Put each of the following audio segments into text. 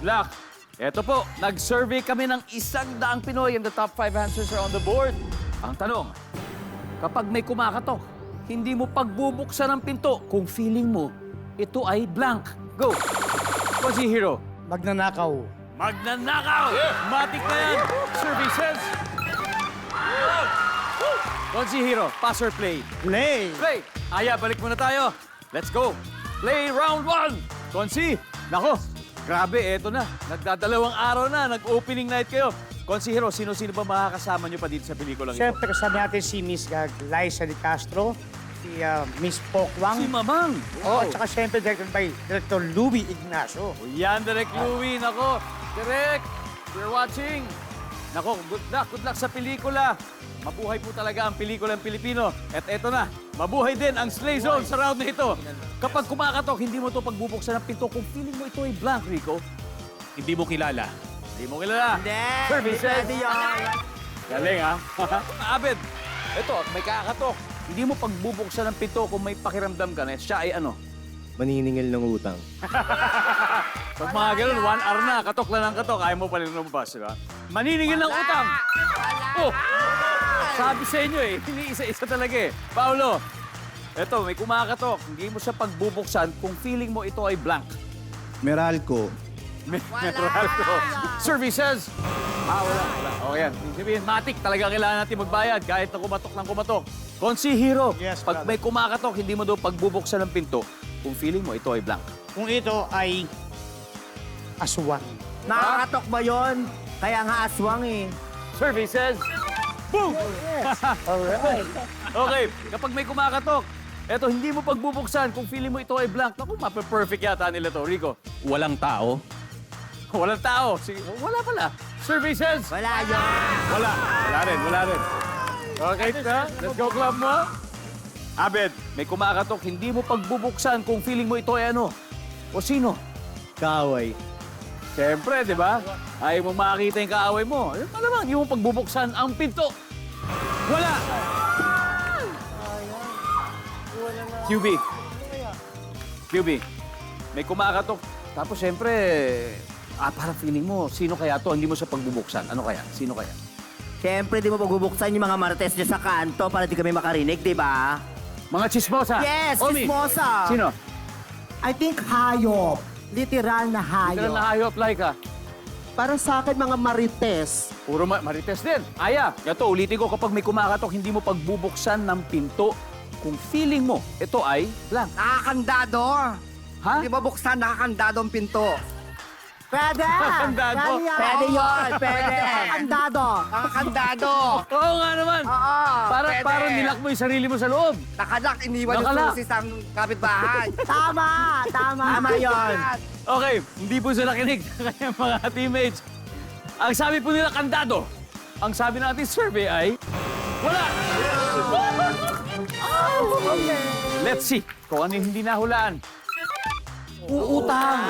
Good luck. Eto po, nag-survey kami ng 100 Pinoy and the top 5 answers are on the board. Ang tanong, kapag may kumakatok, hindi mo pagbubuksan ng pinto kung feeling mo ito ay blank. Go! Kosi Hero. Magnanakaw. Magnanakaw! Matik na yan! Survey says... Kosi Hero, pass or play? Play. Play! Aya, balik muna tayo. Let's go. Play round 1. Konsi, nako, grabe, eto na. Nagdadalawang araw na, nag-opening night kayo. Konsi Hero, sino-sino ba makakasama nyo pa dito sa pelikulang ito? Siyempre, kasama natin si Miss Liza de Castro, si Miss Pokwang. Si Mamang. Oh, at saka siyempre, directed by Director Louie Ignacio. O yan, Direk Louie, nako. Direk, you're watching. Nako, good luck sa pelikula. Mabuhay po talaga ang pelikulang Pilipino. At eto na, mabuhay din ang Slay Zone sa round na ito. Kapag kumakatok, hindi mo ito pagbubuksan ng pinto. Kung feeling mo ito ay blank, Rico, Hindi mo kilala. hindi mo kilala. Services. Galing, ha? Abed, ito, may kakatok. Hindi mo pagbubuksan ng pinto kung may pakiramdam ka na siya ay ano? Maniningil ng utang. Pag mga ganun, 1 hour na, katok lang ng katok, ayaw mo pa rin lumabas, di ba? Maniningil ng utang. Oh! Sabi sa inyo eh, iniisa-isa talaga eh. Paolo, eto, may kumakatok. Hindi mo siya pagbubuksan kung feeling mo ito ay blank. Meralco. Meron ko. Services. Wala. O yan. Ibig sabihin, matik. Talaga kailangan natin magbayad kahit na kumatok ng kumatok. Konsi Hero, Yes, pag brother. may kumakatok, hindi mo daw pagbubuksan ng pinto kung feeling mo ito ay blank. Kung ito ay aswang. Nakakatok ba yun? Kaya nga aswang eh. Services. Boom! Alright. Okay, kapag may kumakatok, eto, hindi mo pagbubuksan kung feeling mo ito ay blank. Naku, mape-perfect yata nila to, Rico. Walang tao. Walang tao. Sige, wala pala. Services. Wala yun. Wala rin. Okay, let's go club mo. Abed, may kumakatok, hindi mo pagbubuksan kung feeling mo ito ay ano. O sino? Kaaway. Siyempre, di ba? Ayaw mo makakita yung kaaway mo. Malamang, hindi mo pagbubuksan ang pinto. Wala! QB, may kumakatok. Tapos siyempre, parang feeling mo, sino kaya to? Hindi mo siya pagbubuksan. Ano kaya? Sino kaya? Siyempre, di mo pagbubuksan yung mga marites dyan sa kanto para di kami makarinig, di ba? Mga chismosa. Yes, Omi, chismosa. Sino? I think hayop. Literal na hayop. Literal na hayop, like ka. Para sa akin, mga marites. Puro marites din. Aya, gato, ulitin ko, kapag may kumakatok, hindi mo pagbubuksan ng pinto kung feeling mo ito ay blank. Nakakandado. Ha? Di ba buksan, nakakandado ang pinto. Pwede! Nakakandado. Pwede yun, pwede. Nakakandado. Nakakandado. Oo nga naman. Oo, pwede. Parang nilak mo yung sarili mo sa loob. Nakalak, iniwan yung Nakalak. susi sa kapitbahay. Tama! Tama yun. Okay, hindi po sila nakinig sa kanyang mga teammates. Ang sabi po nila, kandado. Ang sabi natin survey ay, wala! Let's see kung ano yung hindi nahulaan. Uutang.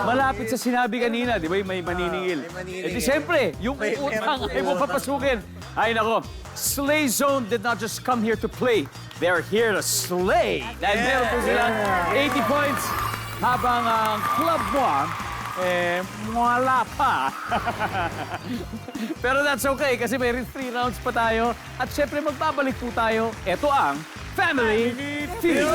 Malapit sa sinabi kanina, di ba? May maniningil. Eh di siyempre, yung uutang ay mo papasukin. Ay nako, Slay Zone did not just come here to play. They're here to slay. Dahil meron po silang 80 points. Habang ang Club 1, wala pa. Pero that's okay kasi may 3 rounds pa tayo. At syempre magbabalik po tayo. Ito ang Family Feud.